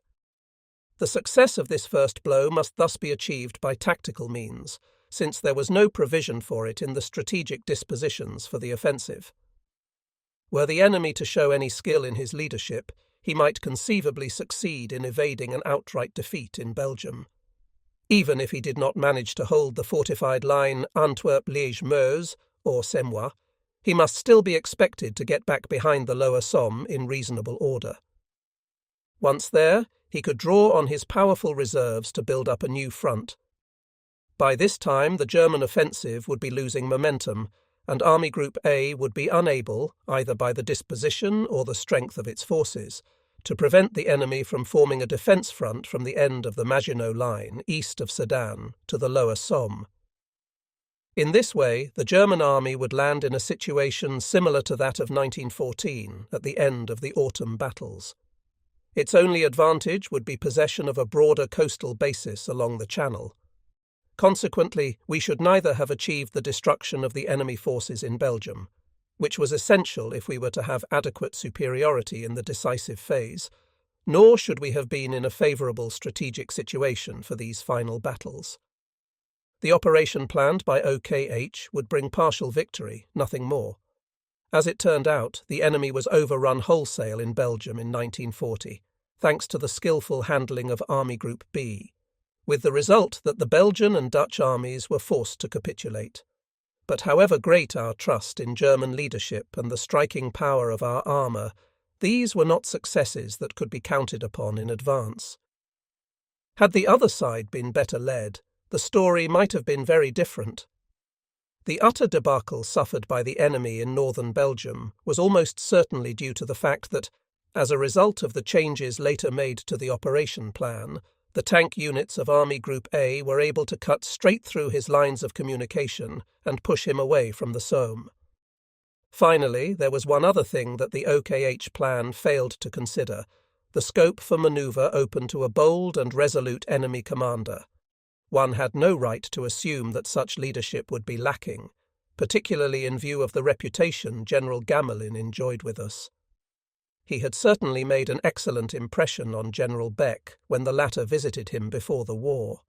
The success of this first blow must thus be achieved by tactical means, since there was no provision for it in the strategic dispositions for the offensive. Were the enemy to show any skill in his leadership, he might conceivably succeed in evading an outright defeat in Belgium. Even if he did not manage to hold the fortified line Antwerp-Liège-Meuse, or Semois, he must still be expected to get back behind the lower Somme in reasonable order. Once there, he could draw on his powerful reserves to build up a new front. By this time, the German offensive would be losing momentum, and Army Group A would be unable, either by the disposition or the strength of its forces, to prevent the enemy from forming a defence front from the end of the Maginot Line east of Sedan to the lower Somme. In this way, the German army would land in a situation similar to that of 1914 at the end of the autumn battles. Its only advantage would be possession of a broader coastal basis along the Channel. Consequently, we should neither have achieved the destruction of the enemy forces in Belgium, which was essential if we were to have adequate superiority in the decisive phase, nor should we have been in a favourable strategic situation for these final battles. The operation planned by OKH would bring partial victory, nothing more. As it turned out, the enemy was overrun wholesale in Belgium in 1940, thanks to the skillful handling of Army Group B, with the result that the Belgian and Dutch armies were forced to capitulate. But however great our trust in German leadership and the striking power of our armour, these were not successes that could be counted upon in advance. Had the other side been better led, the story might have been very different. The utter debacle suffered by the enemy in northern Belgium was almost certainly due to the fact that, as a result of the changes later made to the operation plan, the tank units of Army Group A were able to cut straight through his lines of communication and push him away from the Somme. Finally, there was one other thing that the OKH plan failed to consider: the scope for manoeuvre open to a bold and resolute enemy commander. One had no right to assume that such leadership would be lacking, particularly in view of the reputation General Gamelin enjoyed with us. He had certainly made an excellent impression on General Beck when the latter visited him before the war.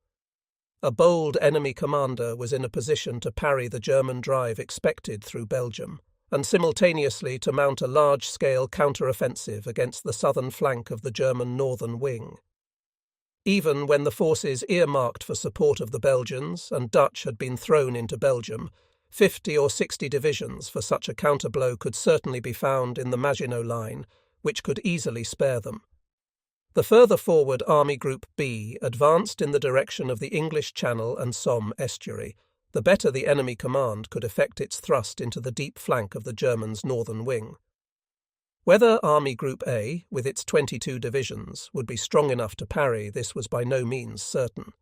A bold enemy commander was in a position to parry the German drive expected through Belgium, and simultaneously to mount a large-scale counter-offensive against the southern flank of the German northern wing. Even when the forces earmarked for support of the Belgians and Dutch had been thrown into Belgium, 50 or 60 divisions for such a counterblow could certainly be found in the Maginot Line, which could easily spare them. The further forward Army Group B advanced in the direction of the English Channel and Somme estuary, the better the enemy command could effect its thrust into the deep flank of the Germans' northern wing. Whether Army Group A, with its 22 divisions, would be strong enough to parry this was by no means certain.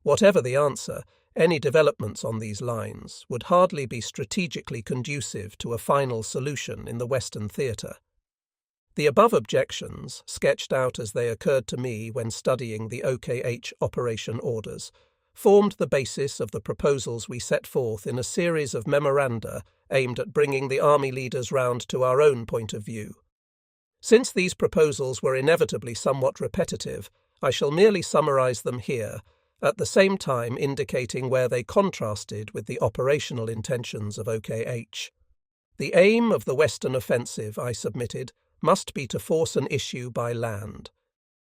Whatever the answer, any developments on these lines would hardly be strategically conducive to a final solution in the Western theatre. The above objections, sketched out as they occurred to me when studying the OKH operation orders, formed the basis of the proposals we set forth in a series of memoranda aimed at bringing the army leaders round to our own point of view. Since these proposals were inevitably somewhat repetitive, I shall merely summarize them here, at the same time indicating where they contrasted with the operational intentions of OKH. The aim of the Western offensive, I submitted, must be to force an issue by land,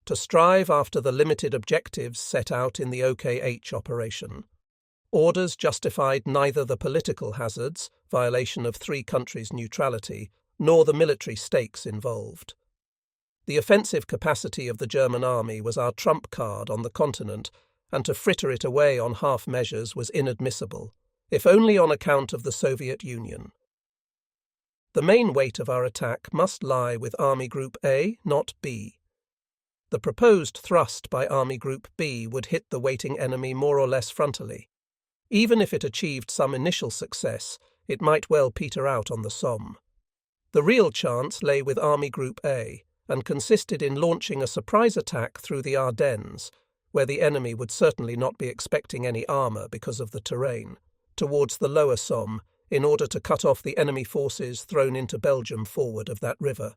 to strive after the limited objectives set out in the OKH operation. Orders justified neither the political hazards, violation of three countries' neutrality, nor the military stakes involved. The offensive capacity of the German army was our trump card on the continent, and to fritter it away on half measures was inadmissible, if only on account of the Soviet Union. The main weight of our attack must lie with Army Group A, not B. The proposed thrust by Army Group B would hit the waiting enemy more or less frontally. Even if it achieved some initial success, it might well peter out on the Somme. The real chance lay with Army Group A, and consisted in launching a surprise attack through the Ardennes, where the enemy would certainly not be expecting any armour because of the terrain, towards the lower Somme, in order to cut off the enemy forces thrown into Belgium forward of that river.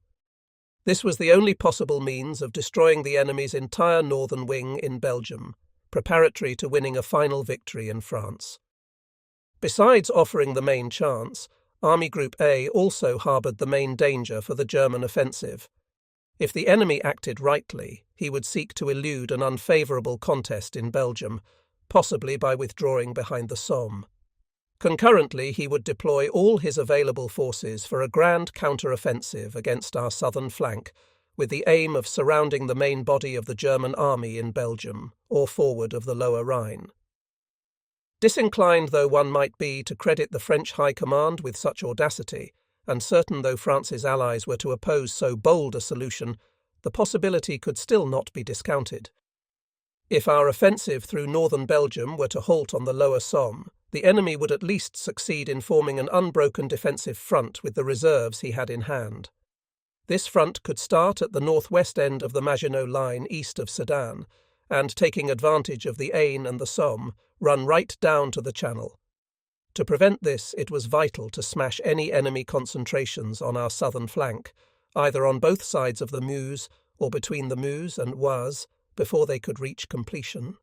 This was the only possible means of destroying the enemy's entire northern wing in Belgium, preparatory to winning a final victory in France. Besides offering the main chance, Army Group A also harboured the main danger for the German offensive. If the enemy acted rightly, he would seek to elude an unfavourable contest in Belgium, possibly by withdrawing behind the Somme. Concurrently, he would deploy all his available forces for a grand counter-offensive against our southern flank, with the aim of surrounding the main body of the German army in Belgium, or forward of the Lower Rhine. Disinclined though one might be to credit the French High Command with such audacity, and certain though France's allies were to oppose so bold a solution, the possibility could still not be discounted. If our offensive through northern Belgium were to halt on the lower Somme, the enemy would at least succeed in forming an unbroken defensive front with the reserves he had in hand. This front could start at the northwest end of the Maginot Line east of Sedan, and, taking advantage of the Aisne and the Somme, run right down to the Channel. To prevent this, it was vital to smash any enemy concentrations on our southern flank, either on both sides of the Meuse or between the Meuse and Oise, before they could reach completion.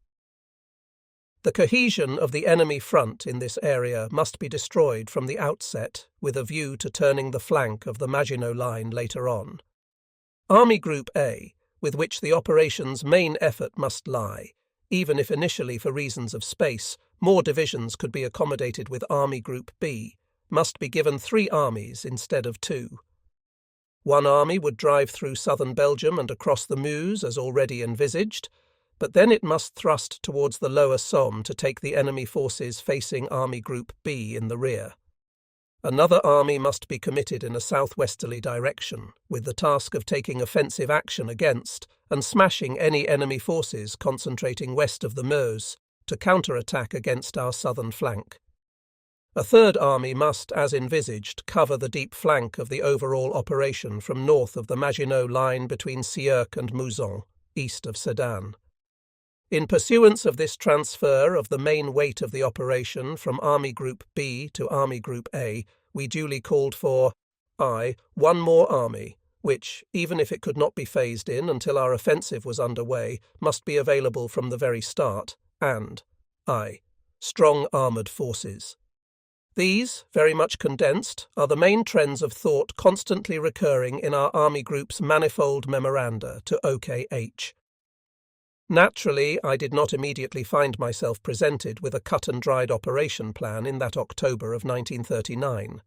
The cohesion of the enemy front in this area must be destroyed from the outset, with a view to turning the flank of the Maginot Line later on. Army Group A, with which the operation's main effort must lie, even if initially for reasons of space more divisions could be accommodated with Army Group B, must be given 3 armies instead of 2. One army would drive through southern Belgium and across the Meuse as already envisaged, but then it must thrust towards the lower Somme to take the enemy forces facing Army Group B in the rear. Another army must be committed in a southwesterly direction, with the task of taking offensive action against and smashing any enemy forces concentrating west of the Meuse to counterattack against our southern flank. A third army must, as envisaged, cover the deep flank of the overall operation from north of the Maginot Line between Sierck and Mouzon, east of Sedan. In pursuance of this transfer of the main weight of the operation from Army Group B to Army Group A, we duly called for one more army, which, even if it could not be phased in until our offensive was underway, must be available from the very start, and strong armoured forces. These, very much condensed, are the main trends of thought constantly recurring in our Army Group's manifold memoranda to OKH. Naturally, I did not immediately find myself presented with a cut-and-dried operation plan in that October of 1939.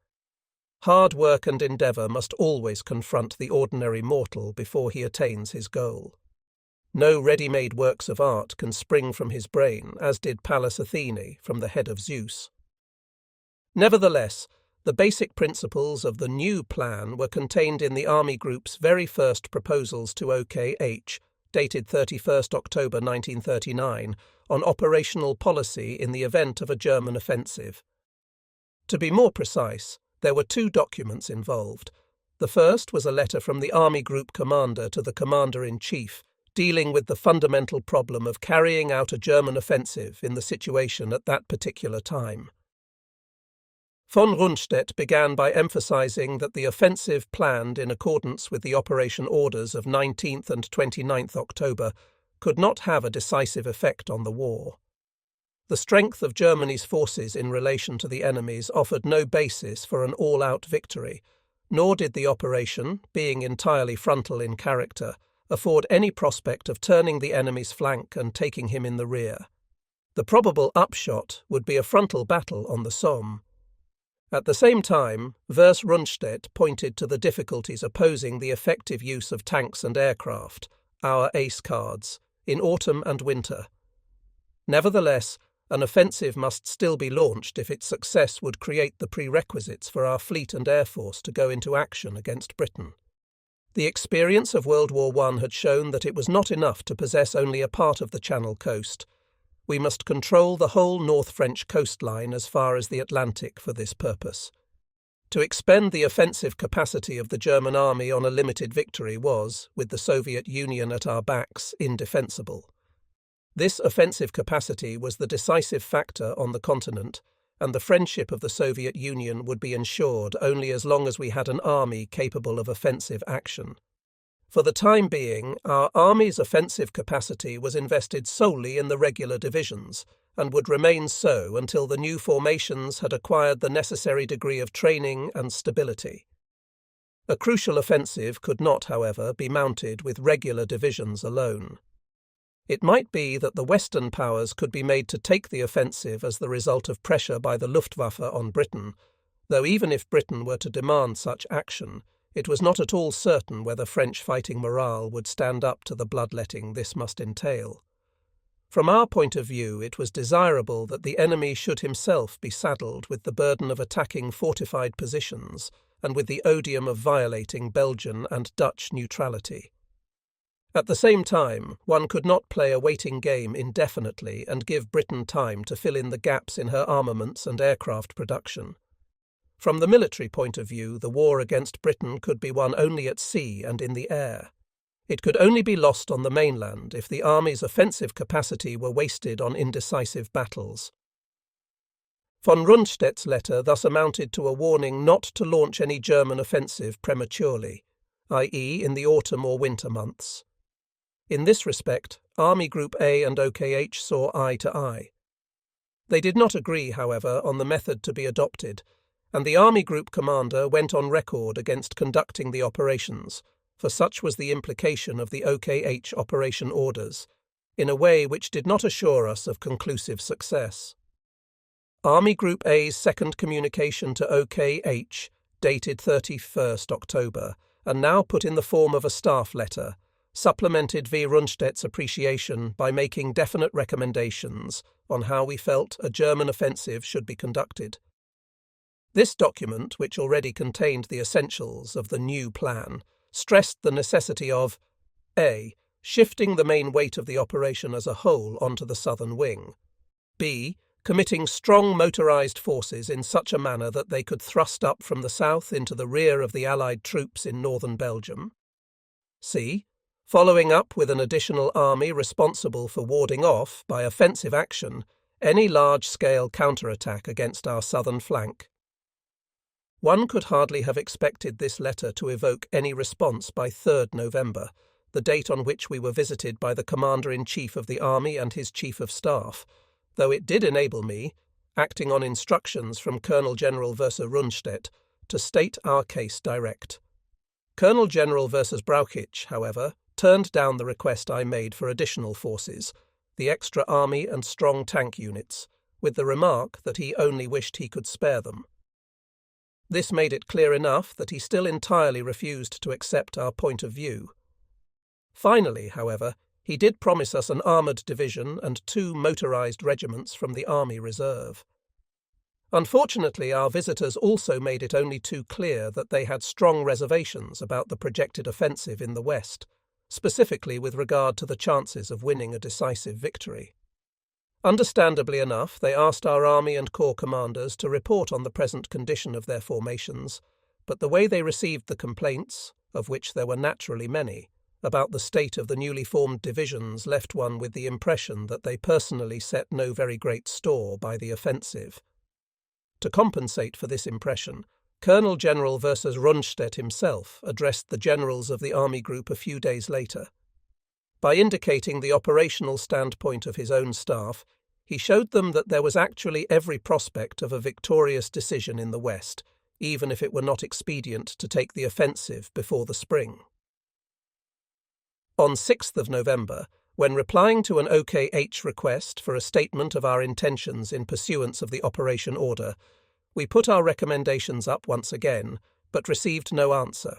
Hard work and endeavour must always confront the ordinary mortal before he attains his goal. No ready-made works of art can spring from his brain, as did Pallas Athene from the head of Zeus. Nevertheless, the basic principles of the new plan were contained in the Army Group's very first proposals to OKH, dated 31st October 1939, on operational policy in the event of a German offensive. To be more precise, there were 2 documents involved. The first was a letter from the Army Group commander to the Commander-in-Chief, dealing with the fundamental problem of carrying out a German offensive in the situation at that particular time. Von Rundstedt began by emphasizing that the offensive planned in accordance with the operation orders of 19th and 29th October could not have a decisive effect on the war. The strength of Germany's forces in relation to the enemy's offered no basis for an all-out victory, nor did the operation, being entirely frontal in character, afford any prospect of turning the enemy's flank and taking him in the rear. The probable upshot would be a frontal battle on the Somme. At the same time, Vers Rundstedt pointed to the difficulties opposing the effective use of tanks and aircraft, our ace cards, in autumn and winter. Nevertheless, an offensive must still be launched if its success would create the prerequisites for our fleet and air force to go into action against Britain. The experience of World War I had shown that it was not enough to possess only a part of the Channel coast. We must control the whole North French coastline as far as the Atlantic for this purpose. To expend the offensive capacity of the German army on a limited victory was, with the Soviet Union at our backs, indefensible. This offensive capacity was the decisive factor on the continent, and the friendship of the Soviet Union would be ensured only as long as we had an army capable of offensive action. For the time being, our army's offensive capacity was invested solely in the regular divisions, and would remain so until the new formations had acquired the necessary degree of training and stability. A crucial offensive could not, however, be mounted with regular divisions alone. It might be that the Western powers could be made to take the offensive as the result of pressure by the Luftwaffe on Britain, though even if Britain were to demand such action, it was not at all certain whether French fighting morale would stand up to the bloodletting this must entail. From our point of view, it was desirable that the enemy should himself be saddled with the burden of attacking fortified positions and with the odium of violating Belgian and Dutch neutrality. At the same time, one could not play a waiting game indefinitely and give Britain time to fill in the gaps in her armaments and aircraft production. From the military point of view, the war against Britain could be won only at sea and in the air. It could only be lost on the mainland if the army's offensive capacity were wasted on indecisive battles. Von Rundstedt's letter thus amounted to a warning not to launch any German offensive prematurely, i.e. in the autumn or winter months. In this respect, Army Group A and OKH saw eye to eye. They did not agree, however, on the method to be adopted, and the Army Group commander went on record against conducting the operations, for such was the implication of the OKH operation orders, in a way which did not assure us of conclusive success. Army Group A's second communication to OKH, dated 31st October, and now put in the form of a staff letter, supplemented V. Rundstedt's appreciation by making definite recommendations on how we felt a German offensive should be conducted. This document, which already contained the essentials of the new plan, stressed the necessity of a. Shifting the main weight of the operation as a whole onto the southern wing, b. Committing strong motorized forces in such a manner that they could thrust up from the south into the rear of the Allied troops in northern Belgium, c. Following up with an additional army responsible for warding off, by offensive action, any large-scale counterattack against our southern flank. One could hardly have expected this letter to evoke any response by 3rd November, the date on which we were visited by the Commander-in-Chief of the Army and his Chief of Staff, though it did enable me, acting on instructions from Colonel General Verser Rundstedt, to state our case direct. Colonel General Verser Brauchitsch, however, turned down the request I made for additional forces, the extra army and strong tank units, with the remark that he only wished he could spare them. This made it clear enough that he still entirely refused to accept our point of view. Finally, however, he did promise us an armoured division and 2 motorised regiments from the Army Reserve. Unfortunately, our visitors also made it only too clear that they had strong reservations about the projected offensive in the West, specifically with regard to the chances of winning a decisive victory. Understandably enough, they asked our army and corps commanders to report on the present condition of their formations, but the way they received the complaints, of which there were naturally many, about the state of the newly formed divisions left one with the impression that they personally set no very great store by the offensive. To compensate for this impression, Colonel General Verser Rundstedt himself addressed the generals of the Army Group a few days later. By indicating the operational standpoint of his own staff, he showed them that there was actually every prospect of a victorious decision in the West, even if it were not expedient to take the offensive before the spring. On 6th of November, when replying to an OKH request for a statement of our intentions in pursuance of the operation order, we put our recommendations up once again, but received no answer.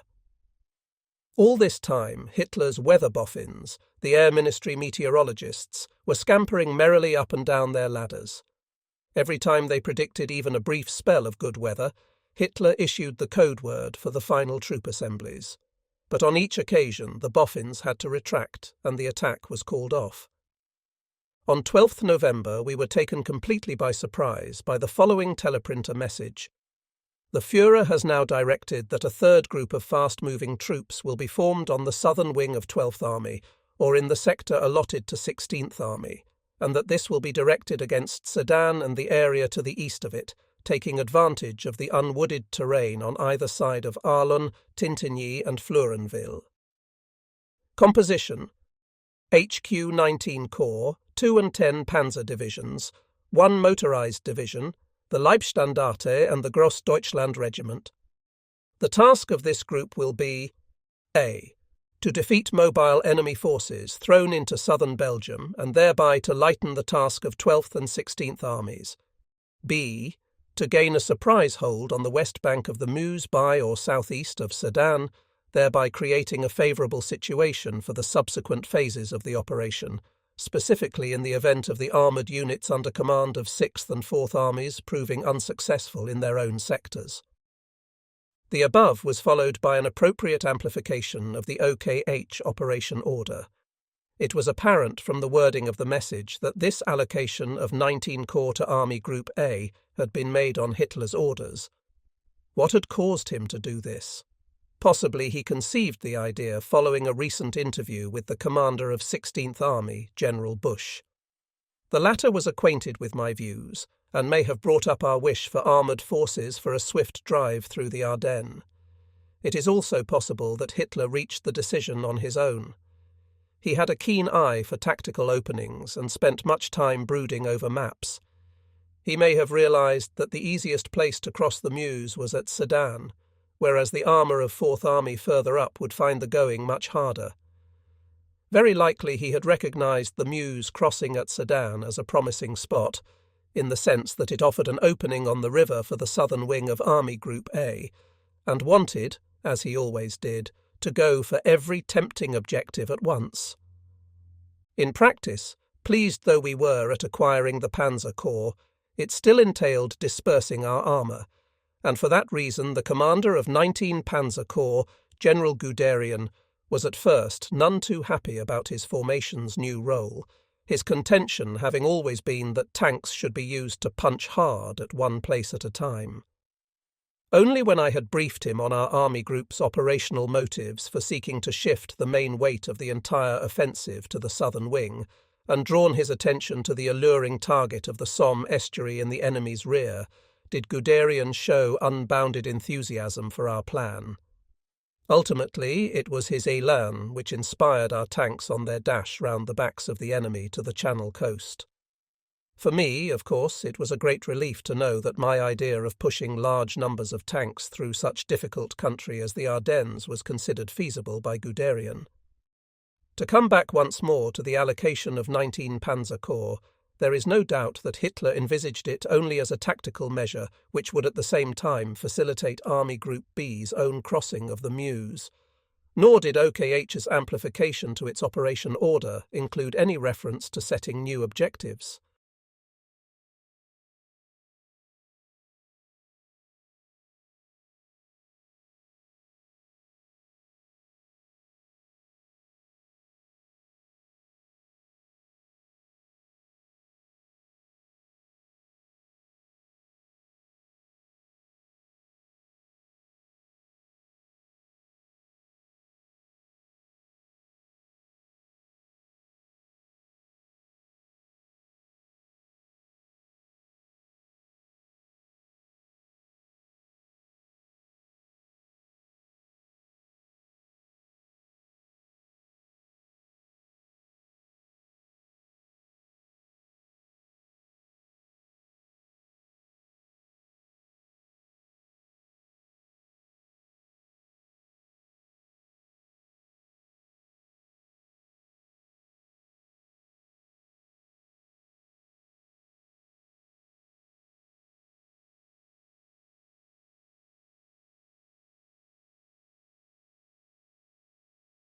All this time, Hitler's weather boffins, the Air Ministry meteorologists, were scampering merrily up and down their ladders. Every time they predicted even a brief spell of good weather, Hitler issued the code word for the final troop assemblies. But on each occasion the boffins had to retract and the attack was called off. On 12th November we were taken completely by surprise by the following teleprinter message. The Führer has now directed that a third group of fast-moving troops will be formed on the southern wing of 12th Army, or in the sector allotted to 16th Army, and that this will be directed against Sedan and the area to the east of it, taking advantage of the unwooded terrain on either side of Arlon, Tintigny and Florenville. Composition: HQ 19 Corps, 2 and 10 Panzer Divisions, 1 motorized division, the Leibstandarte and the Grossdeutschland Regiment. The task of this group will be a. To defeat mobile enemy forces thrown into southern Belgium and thereby to lighten the task of 12th and 16th Armies. b. To gain a surprise hold on the west bank of the Meuse by or southeast of Sedan, thereby creating a favourable situation for the subsequent phases of the operation, specifically in the event of the armoured units under command of 6th and 4th Armies proving unsuccessful in their own sectors. The above was followed by an appropriate amplification of the OKH operation order. It was apparent from the wording of the message that this allocation of 19 corps to Army Group A had been made on Hitler's orders. What had caused him to do this? Possibly he conceived the idea following a recent interview with the commander of 16th Army, General Busch. The latter was acquainted with my views, and may have brought up our wish for armoured forces for a swift drive through the Ardennes. It is also possible that Hitler reached the decision on his own. He had a keen eye for tactical openings and spent much time brooding over maps. He may have realised that the easiest place to cross the Meuse was at Sedan, whereas the armour of 4th Army further up would find the going much harder. Very likely he had recognised the Meuse crossing at Sedan as a promising spot, in the sense that it offered an opening on the river for the southern wing of Army Group A, and wanted, as he always did, to go for every tempting objective at once. In practice, pleased though we were at acquiring the Panzer Corps, it still entailed dispersing our armour, and for that reason the commander of 19 Panzer Corps, General Guderian, was at first none too happy about his formation's new role, his contention having always been that tanks should be used to punch hard at one place at a time. Only when I had briefed him on our army group's operational motives for seeking to shift the main weight of the entire offensive to the southern wing, and drawn his attention to the alluring target of the Somme estuary in the enemy's rear, did Guderian show unbounded enthusiasm for our plan. Ultimately, it was his élan which inspired our tanks on their dash round the backs of the enemy to the Channel coast. For me, of course, it was a great relief to know that my idea of pushing large numbers of tanks through such difficult country as the Ardennes was considered feasible by Guderian. To come back once more to the allocation of 19 Panzer Corps, there is no doubt that Hitler envisaged it only as a tactical measure which would at the same time facilitate Army Group B's own crossing of the Meuse. Nor did OKH's amplification to its operation order include any reference to setting new objectives.